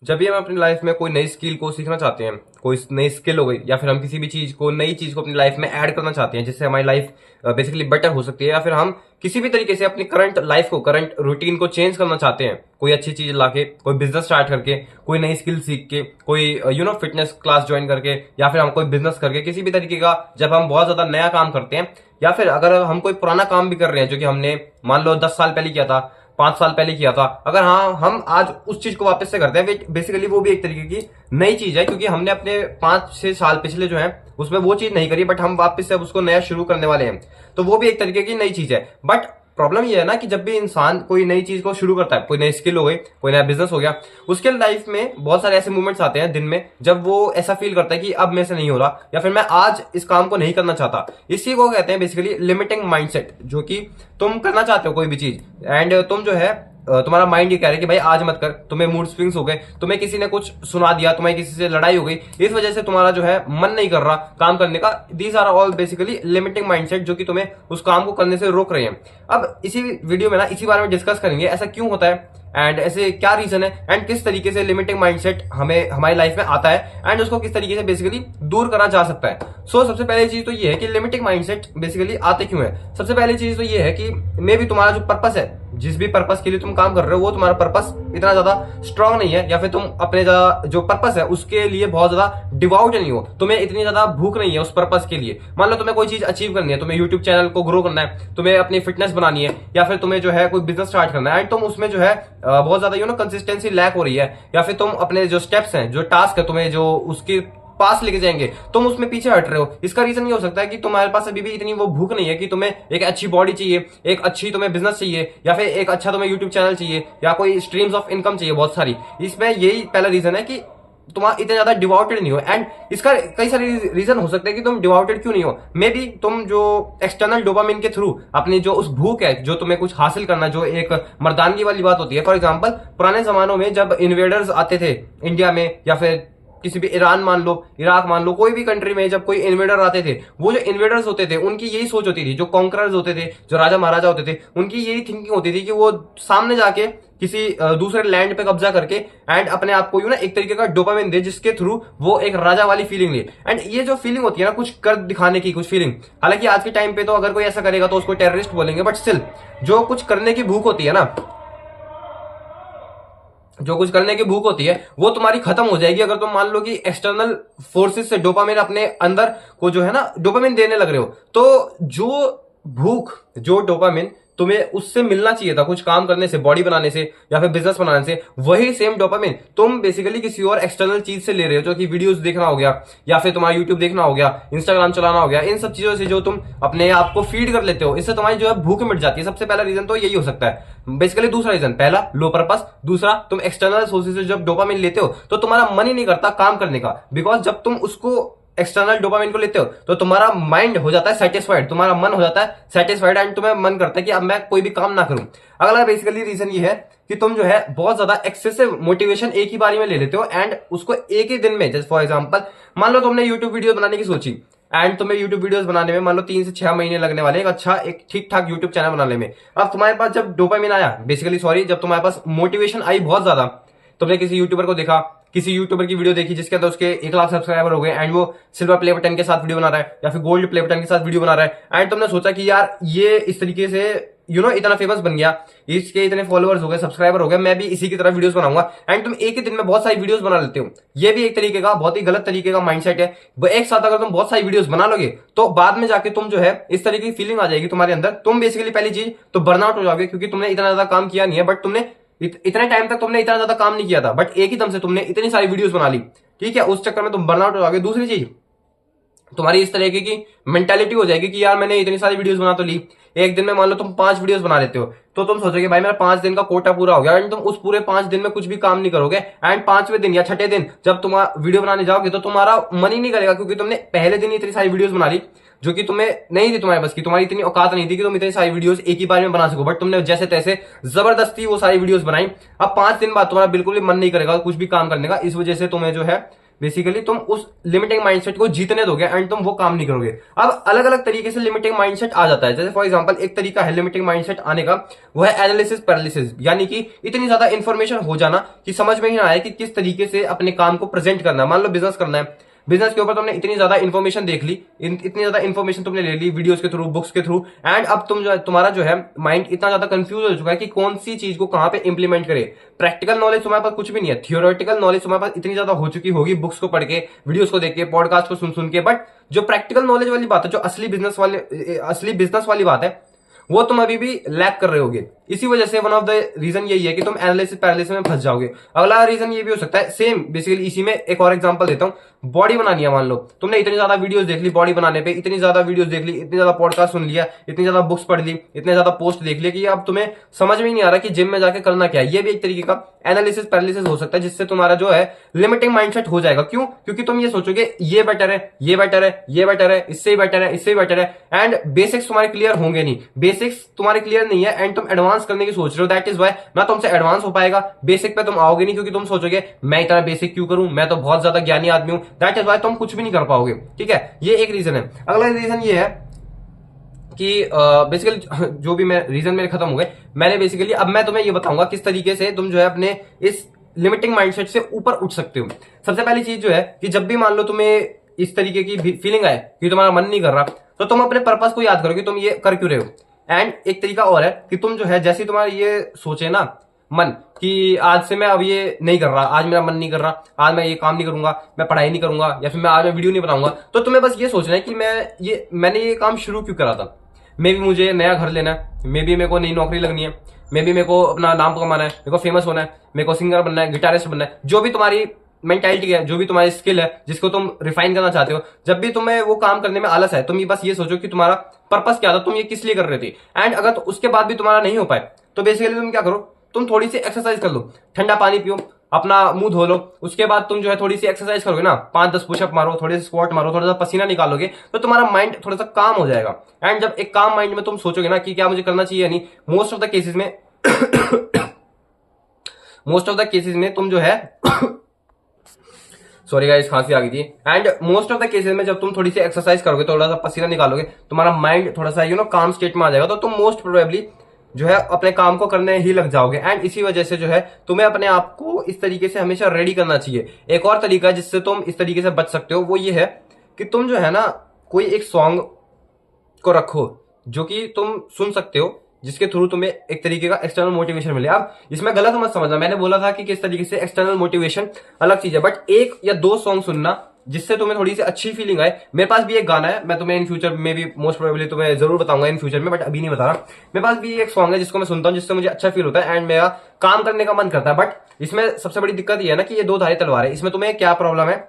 जब भी हम अपनी लाइफ में कोई नई स्किल को सीखना चाहते हैं, कोई नई स्किल हो गई या फिर हम किसी भी चीज को नई चीज को अपनी लाइफ में ऐड करना चाहते हैं जिससे हमारी लाइफ बेसिकली बेटर हो सकती है, या फिर हम किसी भी तरीके से अपनी करंट लाइफ को, करंट रूटीन को चेंज करना चाहते हैं, कोई अच्छी चीज लाके, कोई बिजनेस स्टार्ट करके, कोई नई स्किल सीख के, कोई फिटनेस क्लास ज्वाइन करके, या फिर हम कोई बिजनेस करके, किसी भी तरीके का जब हम बहुत ज्यादा नया काम करते हैं, या फिर अगर हम कोई पुराना काम भी कर रहे हैं जो कि हमने मान लो 10 साल पहले किया था, 5 साल पहले किया था, अगर हाँ हम आज उस चीज को वापस से करते हैं, बेसिकली वो भी एक तरीके की नई चीज है, क्योंकि हमने अपने 5-6 साल पिछले जो है उसमें वो चीज नहीं करी, बट हम वापस से अब उसको नया शुरू करने वाले हैं, तो वो भी एक तरीके की नई चीज है। बट प्रॉब्लम ये है ना कि जब भी इंसान कोई नई चीज को शुरू करता है, कोई नई स्किल हो गई, कोई नया बिजनेस हो गया, उसके लाइफ में बहुत सारे ऐसे मोमेंट्स आते हैं दिन में जब वो ऐसा फील करता है कि अब मेरे से नहीं हो रहा, या फिर मैं आज इस काम को नहीं करना चाहता। इसी को कहते हैं बेसिकली लिमिटिंग माइंडसेट, जो कि तुम करना चाहते हो कोई भी चीज एंड तुम जो है तुम्हारा माइंड ये कह रहा है कि भाई आज मत कर, तुम्हें मूड स्विंग्स हो गए, तुम्हें किसी ने कुछ सुना दिया, तुम्हें किसी से लड़ाई हो गई, इस वजह से तुम्हारा जो है मन नहीं कर रहा काम करने का। These are all basically limiting mindset जो कि तुम्हें उस काम को करने से रोक रहे हैं। अब इसी वीडियो में ना इसी बारे में डिस्कस करेंगे, ऐसा क्यों होता है एंड ऐसे क्या रीजन है एंड किस तरीके से लिमिटिंग माइंडसेट हमें हमारी लाइफ में आता है एंड उसको किस तरीके से बेसिकली दूर करा जा सकता है। सबसे पहली चीज तो ये है कि लिमिटिंग माइंडसेट बेसिकली आते क्यों है। सबसे पहली चीज तो ये है कि मे भी तुम्हारा जो पर्पस है, जिस भी पर्पस के लिए तुम काम कर रहे हो, वो तुम्हारा पर्पस इतना ज्यादा स्ट्रांग नहीं है, या फिर तुम अपने जो पर्पस है उसके लिए बहुत ज्यादा डिवोट नहीं हो, तुम्हें इतनी ज्यादा भूख नहीं है उस पर्पस के लिए। मान लो तुम्हें कोई चीज अचीव करनी है, तुम्हें यूट्यूब चैनल को ग्रो करना है, तुम्हें अपनी फिटनेस बनानी है, या फिर तुम्हें जो है कोई बिजनेस स्टार्ट करना है एंड तुम उसमें जो है बहुत ज्यादा कंसिस्टेंसी लैक हो रही है, या फिर तुम अपने जो स्टेप्स हैं, जो टास्क है, तुम्हें जो उसके पास लेके जाएंगे, तुम उसमें पीछे हट रहे हो। इसका रीजन ये हो सकता है कि तुम्हारे पास अभी भी इतनी वो भूख नहीं है कि तुम्हें एक अच्छी बॉडी चाहिए, एक अच्छी तुम्हें बिजनेस चाहिए, या फिर एक अच्छा तुम्हें यूट्यूब चैनल चाहिए, या कोई स्ट्रीम्स ऑफ इनकम चाहिए बहुत सारी। इसमें यही पहला रीजन है कि तुम इतने ज्यादा डिवोटेड नहीं हो। एंड इसका कई सारे रीजन हो सकते हैं कि तुम डिवोटेड क्यों नहीं हो। मे बी तुम जो एक्सटर्नल डोपामिन के थ्रू अपनी जो उस भूख है, जो तुम्हें कुछ हासिल करना, जो एक मर्दानगी वाली बात होती है। फॉर एग्जाम्पल, पुराने जमानों में जब इन्वेडर्स आते थे इंडिया में, या फिर किसी भी ईरान मान लो, इराक मान लो, कोई भी कंट्री में जब कोई इन्वेडर आते थे, वो जो इन्वेडर्स होते थे उनकी यही सोच होती थी, जो कॉन्करर्स होते थे, जो राजा महाराजा होते थे, उनकी यही थिंकिंग होती थी कि वो सामने जाके किसी दूसरे लैंड पे कब्जा करके एंड अपने आप को एक तरीके का डोपामिन दे, जिसके थ्रू वो एक राजा वाली फीलिंग ले। एंड ये जो फीलिंग होती है ना, कुछ कर दिखाने की कुछ फीलिंग, हालांकि आज के टाइम पे तो अगर कोई ऐसा करेगा तो उसको टेररिस्ट बोलेंगे, बट स्टिल जो कुछ करने की भूख होती है ना, जो कुछ करने की भूख होती है वो तुम्हारी खत्म हो जाएगी अगर तुम मान लो कि एक्सटर्नल फोर्सेस से डोपामिन अपने अंदर को जो है ना डोपामिन देने लग रहे हो। तो जो भूख, जो डोपामिन तुम्हें उससे मिलना चाहिए था कुछ काम करने से, बॉडी बनाने से, या फिर बिजनेस बनाने से, वही सेम डोपामिन तुम बेसिकली किसी और एक्सटर्नल चीज से ले रहे हो, जो कि वीडियोस देखना हो गया, या फिर तुम्हारा यूट्यूब देखना हो गया, इंस्टाग्राम चलाना हो गया, इन सब चीजों से जो तुम अपने आप को फीड कर लेते हो, इससे तुम्हारी जो है भूख मिट जाती है। सबसे पहला रीजन तो यही हो सकता है बेसिकली। दूसरा रीजन, पहला लो पर्पस, दूसरा तुम एक्सटर्नल सोर्सेज से जब डोपामिन लेते हो तो तुम्हारा मन ही नहीं करता काम करने का, बिकॉज जब तुम उसको एक्सटर्नल डोपामिन को लेते हो तो तुम्हारा माइंड हो जाता है सेटिस्फाइड, तुम्हारा मन हो जाता है सेटिस्फाइड एंड तुम्हें मन करता है कि अब मैं कोई भी काम ना करूं। अगला बेसिकली रीजन ये है कि तुम जो है बहुत ज्यादा एक्सेसिव मोटिवेशन एक ही बारी में ले लेते हो एंड उसको एक ही दिन में, जैसे फॉर एग्जांपल मान लो तुमने यूट्यूब वीडियो बनाने की सोची एंड तुम्हें यूट्यूब वीडियोस बनाने में मान लो 3 से 6 महीने लगने वाले एक अच्छा, एक ठीक ठाक यूट्यूब चैनल बनाने में। अब तुम्हारे पास जब डोपामिन आया, बेसिकली सॉरी, जब तुम्हारे पास मोटिवेशन आई बहुत ज्यादा, तुमने किसी यूट्यूबर को देखा, किसी यूट्यूबर की वीडियो देखी जिसके अंदर उसके 1 लाख सब्सक्राइबर हो गए एंड वो सिल्वर प्ले बटन के साथ वीडियो बना रहा है, या फिर गोल्ड प्ले बटन के साथ वीडियो बना रहा है, एंड तुमने सोचा कि यार ये इस तरीके से इतना फेमस बन गया, इसके इतने फॉलोअर्स हो गए, सब्सक्राइबर हो गए, मैं भी इसी की तरह वीडियोस बनाऊंगा, एंड तुम एक ही दिन में बहुत सारी वीडियोस बना लेते हो। ये भी एक तरीके का बहुत ही गलत तरीके का माइंडसेट है। वो एक साथ अगर तुम बहुत सारी वीडियोस बना लोगे तो बाद में जाके तुम जो है इस तरीके की फीलिंग आ जाएगी तुम्हारे अंदर, तुम बेसिकली पहली चीज तो बर्नआउट हो जाओगे, क्योंकि तुमने इतना ज्यादा काम किया नहीं है, बट तुमने इतने टाइम तक तुमने इतना ज्यादा काम नहीं किया था, बट एक ही दम से तुमने इतनी सारी वीडियोस बना ली, ठीक है, उस चक्कर में तुम बर्नआउट हो जाओगे। दूसरी चीज, तुम्हारी इस तरीके की मेंटालिटी हो जाएगी कि यार मैंने इतनी सारी वीडियोस बना तो ली, एक दिन में मान लो तुम 5 वीडियोस बना लेते हो, तो तुम सोचोगे भाई मेरा 5 दिन का कोटा पूरा हो गया, एंड तुम उस पूरे 5 दिन में कुछ भी काम नहीं करोगे, एंड 5वें दिन या 6ठे दिन जब तुम वीडियो बनाने जाओगे तो तुम्हारा मन ही नहीं करेगा, क्योंकि तुमने पहले दिन इतनी सारी वीडियोस बना ली जो कि तुम्हें नहीं थी, तुम्हारे बस की, तुम्हारी इतनी औकात नहीं थी कि तुम इतनी सारी वीडियोस एक ही बार में बना सको, बट तुमने जैसे तैसे जबरदस्ती वो सारी वीडियोस बनाई। अब 5 दिन बाद तुम्हारा बिल्कुल भी मन नहीं करेगा कुछ भी काम करने का, इस वजह से तुम्हें जो है बेसिकली तुम उस लिमिटिंग माइंडसेट को जीतने दोगे एंड तुम वो काम नहीं करोगे। अब अलग अलग तरीके से लिमिटिंग माइंडसेट आ जाता है। जैसे फॉर एग्जांपल एक तरीका है लिमिटिंग माइंडसेट आने का, वो है एनालिसिस पैरालिसिस, यानी कि इतनी ज्यादा इंफॉर्मेशन हो जाना कि समझ में ही ना आए कि किस तरीके से अपने काम को प्रेजेंट करना है। मान लो बिजनेस करना है, बिजनेस के ऊपर तुमने इतनी ज्यादा इन्फॉर्मेशन देख ली, इतनी ज्यादा इन्फॉर्मेशन तुमने ले ली वीडियोस के थ्रू, बुक्स के थ्रू, एंड अब तुम जो है तुम्हारा जो है माइंड इतना ज्यादा कंफ्यूज हो चुका है कि कौन सी चीज को कहां पे इंप्लीमेंट करे। प्रैक्टिकल नॉलेज तुम्हारे पास कुछ भी नहीं है, थियोरेटिकल नॉलेज तुम्हारे पास इतनी ज्यादा हो चुकी होगी बुक्स को पढ़ के, वीडियोस को देख के, पॉडकास्ट को सुन सुन के, बट जो प्रैक्टिकल नॉलेज वाली बात है, जो असली बिजनेस वाली बात है, वो तुम अभी भी लैक कर रहे होगे। इसी वजह से वन ऑफ द रीजन यही है कि तुम एनालिसिस पैरालिसिस में फंस जाओगे। अगला रीजन ये भी हो सकता है, सेम बेसिकली इसी में एक और एग्जांपल देता हूं। बॉडी बनानी है, मान लो तुमने इतनी ज्यादा वीडियोस देख ली बॉडी बनाने पे, इतनी ज्यादा वीडियोस देख ली, इतनी ज्यादा पॉडकास्ट सुन लिया, इतनी ज्यादा बुक्स पढ़ ली, इतने ज्यादा पोस्ट देख लिया कि अब तुम्हें समझ में ही नहीं आ रहा कि जिम में जाके करना क्या है। ये भी एक तरीके का एनालिसिस पैरालिसिस हो सकता है, जिससे तुम्हारा जो है लिमिटिंग माइंडसेट हो जाएगा। क्यों? क्योंकि तुम ये सोचोगे ये बेटर है, ये बेटर है, ये बेटर है, इससे ही बेटर है, इससे ही बेटर है, एंड बेसिक्स तुम्हारे क्लियर होंगे नहीं, बेसिक्स तुम्हारे क्लियर नहीं है, एंड तुम एडवांस करने की सोच रहे हो। दैट इज वाई ना तुमसे एडवांस हो पाएगा, बेसिक पे तुम आओगे नहीं, क्योंकि तुम सोचोगे मैं इतना बेसिक क्यों करूं, मैं तो बहुत ज्यादा ज्ञानी आदमी हूं। दैट इज वाई तुम कुछ भी नहीं कर पाओगे। ठीक है, ये एक रीजन है। अगला रीजन ये है कि बेसिकली जो भी मैं रीजन मेरे खत्म हो गए, मैंने बेसिकली अब मैं तुम्हें ये बताऊंगा किस तरीके से तुम जो है अपने इस लिमिटिंग माइंडसेट से ऊपर उठ सकते हो। सबसे पहली चीज जो है कि जब भी मान लो तुम्हें इस तरीके की फीलिंग आए कि तुम्हारा मन नहीं कर रहा, तो तुम अपने पर्पस को याद करो कि तुम ये कर क्यों रहे हो। एंड एक तरीका और है कि तुम जो है जैसे तुम्हारा ये सोचे ना मन कि आज से मैं अब ये नहीं कर रहा, आज मेरा मन नहीं कर रहा, आज मैं ये काम नहीं करूंगा, मैं पढ़ाई नहीं करूंगा, या फिर मैं आज मैं वीडियो नहीं बनाऊंगा, तो तुम्हें बस ये सोचना है कि मैंने ये काम शुरू क्यों करा था। मे भी मुझे नया घर लेना है, मे भी मेरे को नई नौकरी लगनी है, मे भी मेरे को अपना नाम कमाना है, मेरे को फेमस होना है, मेरे को सिंगर बनना है, गिटारिस्ट बनना है, जो भी तुम्हारी मेंटालिटी है, जो भी तुम्हारी स्किल है जिसको तुम रिफाइन करना चाहते हो, जब भी तुम्हें वो काम करने में आलस है, तुम ये बस ये सोचो कि तुम्हारा पर्पस क्या था, तुम ये किस लिए कर रहे थे। एंड अगर तो उसके बाद भी तुम्हारा नहीं हो पाए, तो बेसिकली तुम क्या करो, तुम थोड़ी सी एक्सरसाइज कर लो, ठंडा पानी पियो, अपना मुंह धो लो, उसके बाद तुम जो है थोड़ी सी एक्सरसाइज करोगे ना, 5-10 पुशअप मारो, थोड़े से स्क्वाट मारो, थोड़ा सा पसीना निकालोगे, तो तुम्हारा माइंड थोड़ा सा काम हो जाएगा। एंड जब एक काम माइंड में तुम सोचोगे ना कि क्या मुझे करना चाहिए या नहीं, मोस्ट ऑफ द केसेस में तुम जो है सॉरी गाइस, खांसी आ गई थी। And most of the cases में जब तुम थोड़ी सी एक्सरसाइज करोगे, थोड़ा सा पसीना निकालोगे, तुम्हारा माइंड थोड़ा सा काम स्टेट में आ जाएगा, तो तुम मोस्ट प्रोबेबली जो है अपने काम को करने ही लग जाओगे। एंड इसी वजह से जो है तुम्हें अपने आप को इस तरीके से हमेशा रेडी करना चाहिए। एक और तरीका जिससे तुम इस तरीके से बच सकते हो, वो ये है कि तुम जो है ना कोई एक सॉन्ग को रखो जो कि तुम सुन सकते हो, जिसके थ्रू तुम्हें एक तरीके का एक्सटर्नल मोटिवेशन मिले। अब इसमें गलत मत समझना, मैंने बोला था कि किस तरीके से एक्सटर्नल मोटिवेशन अलग चीज है, बट 1 या 2 सॉन्ग सुनना जिससे तुम्हें थोड़ी सी अच्छी फीलिंग आए। मेरे पास भी एक गाना है, मैं तुम्हें इन फ्यूचर में भी मोस्ट प्रोबेबली तुम्हें जरूर बताऊंगा इन फ्यूचर में, बट अभी नहीं बता रहा। मेरे पास भी एक सॉन्ग है जिसको मैं सुनता हूँ, जिससे मुझे अच्छा फील होता है एंड मेरा काम करने का मन करता है। बट इसमें सबसे बड़ी दिक्कत यह है ना कि ये 2 धारी तलवार है। इसमें तुम्हें क्या प्रॉब्लम है,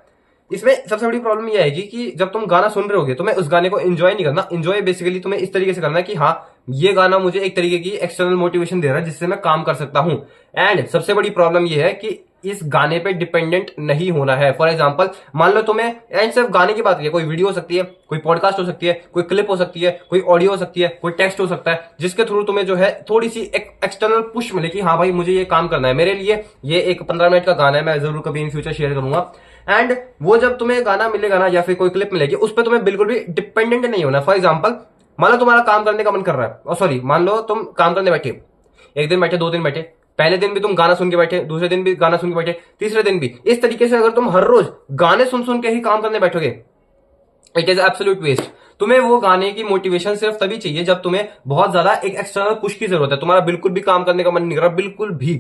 इसमें सबसे बड़ी प्रॉब्लम यह आएगी कि जब तुम गाना सुन रहे होगे, तुम्हें उस गाने को एंजॉय नहीं करना। एंजॉय बेसिकली तुम्हें इस तरीके से करना है कि हाँ, ये गाना मुझे एक तरीके की एक्सटर्नल मोटिवेशन दे रहा है जिससे मैं काम कर सकता हूं। एंड सबसे बड़ी प्रॉब्लम यह है कि इस गाने पे डिपेंडेंट नहीं होना है। फॉर एग्जांपल, मान लो तुम्हें, एंड सिर्फ गाने की बात है, कोई वीडियो हो सकती है, कोई पॉडकास्ट हो सकती है, कोई क्लिप हो सकती है, कोई ऑडियो हो सकती है, कोई टेक्स्ट हो सकता है, जिसके थ्रू तुम्हें जो है थोड़ी सी एक एक्सटर्नल पुश मिले कि हाँ भाई मुझे ये काम करना है। मेरे लिए ये एक 15 मिनट का गाना है, मैं जरूर कभी इन फ्यूचर शेयर करूंगा। एंड वो जब तुम्हें गाना मिलेगा ना, या फिर कोई क्लिप मिलेगी, उस पर तुम्हें बिल्कुल भी डिपेंडेंट नहीं होना। फॉर एग्जाम्पल, मान लो तुम्हारा काम करने का मन कर रहा है, सॉरी, मान लो तुम काम करने बैठे, 1 दिन बैठे, 2 दिन बैठे, पहले दिन भी तुम गाना सुन के बैठे, दूसरे दिन भी गाना सुन के बैठे, तीसरे दिन भी। इस तरीके से अगर तुम हर रोज गाने सुन सुन के ही काम करने बैठोगे, इट इज एब्सोल्यूट वेस्ट। तुम्हें वो गाने की मोटिवेशन सिर्फ तभी चाहिए जब तुम्हें बहुत ज्यादा एक एक्सटर्नल पुश की जरूरत है, तुम्हारा बिल्कुल भी काम करने का मन नहीं कर रहा, बिल्कुल भी,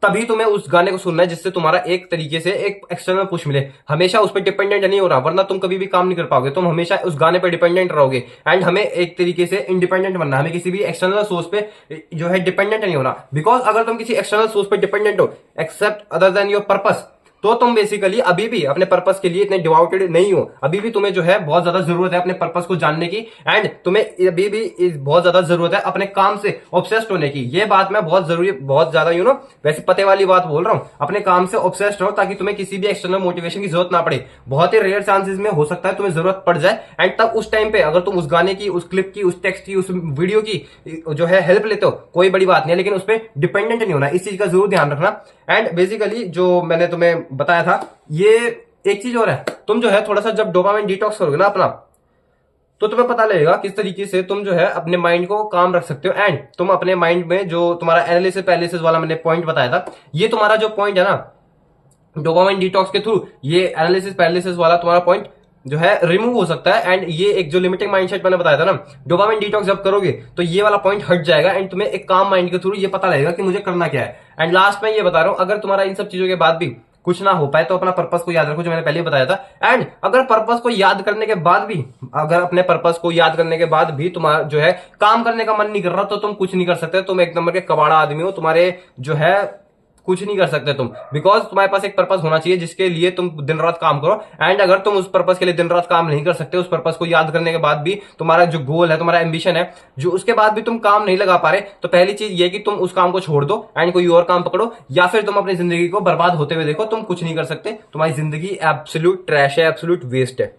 तभी तुम्हें उस गाने को सुनना है जिससे तुम्हारा एक तरीके से एक एक्सटर्नल पुश मिले। हमेशा उस पर डिपेंडेंट नहीं हो रहा, वरना तुम कभी भी काम नहीं कर पाओगे, तुम हमेशा उस गाने पर डिपेंडेंट रहोगे। एंड हमें एक तरीके से इंडिपेंडेंट बनना, हमें किसी भी एक्सटर्नल सोर्स पे जो है डिपेंडेंट नहीं होना। बिकॉज अगर तुम किसी एक्सटर्नल सोर्स पे डिपेंडेंट हो, except other than your purpose, तो तुम बेसिकली अभी भी अपने पर्पस के लिए इतने डिवोटेड नहीं हो। अभी भी तुम्हें जो है बहुत ज्यादा जरूरत है अपने पर्पस को जानने की, एंड तुम्हें अभी भी बहुत ज्यादा जरूरत है अपने काम से ऑब्सेस्ड होने की। ये बात मैं बहुत जरूरी, बहुत ज्यादा वैसे पते वाली बात बोल रहा हूं, अपने काम से ऑब्सेस्ड रहो ताकि तुम्हें किसी भी एक्सटर्नल मोटिवेशन की जरूरत ना पड़े। बहुत ही रेयर चांसेस में हो सकता है तुम्हें जरूरत पड़ जाए, एंड तब उस टाइम पे अगर तुम उस गाने की, उस क्लिप की, उस टेक्स्ट की, उस वीडियो की जो है हेल्प लेते हो, कोई बड़ी बात नहीं है, लेकिन उस पर डिपेंडेंट नहीं होना, इस चीज का जरूर ध्यान रखना। एंड बेसिकली जो मैंने तुम्हें बताया था, ये एक चीज और है, तुम जो है थोड़ा सा जब डोपामिन डिटॉक्स करोगे ना अपना, तो तुम्हें पता लगेगा किस तरीके से तुम जो है अपने माइंड को काम रख सकते हो। एंड तुम अपने माइंड में जो तुम्हारा एनालिसिस पैरालिसिस वाला मैंने पॉइंट बताया था, ये तुम्हारा जो पॉइंट है ना डोपामाइन डिटॉक्स के थ्रू, ये एनालिसिस पैरालिसिस वाला तुम्हारा पॉइंट जो है रिमूव हो सकता है। एंड ये एक जो लिमिटिंग माइंडसेट मैंने बताया था ना, डोपामाइन डिटॉक्स जब करोगे तो ये वाला पॉइंट हट जाएगा एंड तुम्हें एक काम माइंड के थ्रू ये पता लगेगा कि मुझे करना क्या है। एंड लास्ट में ये बता रहा हूं, अगर तुम्हारा इन सब चीजों के बाद भी कुछ ना हो पाए तो अपना पर्पस को याद रखो, जो मैंने पहले ही बताया था। एंड अगर पर्पस को याद करने के बाद भी, अगर अपने पर्पस को याद करने के बाद भी तुम्हारा जो है काम करने का मन नहीं कर रहा, तो तुम कुछ नहीं कर सकते, तुम एक नंबर के कबाड़ा आदमी हो, तुम्हारे जो है कुछ नहीं कर सकते तुम, बिकॉज तुम्हारे पास एक पर्पस होना चाहिए जिसके लिए तुम दिन रात काम करो। एंड अगर तुम उस पर्पस के लिए दिन रात काम नहीं कर सकते, उस पर्पस को याद करने के बाद भी तुम्हारा जो गोल है, तुम्हारा एम्बिशन है, जो उसके बाद भी तुम काम नहीं लगा पा रहे, तो पहली चीज ये कि तुम उस काम को छोड़ दो एंड कोई और काम पकड़ो, या फिर तुम अपनी जिंदगी को बर्बाद होते हुए देखो। तुम कुछ नहीं कर सकते, तुम्हारी जिंदगी एब्सोल्यूट ट्रैश है, एब्सोल्यूट वेस्ट है।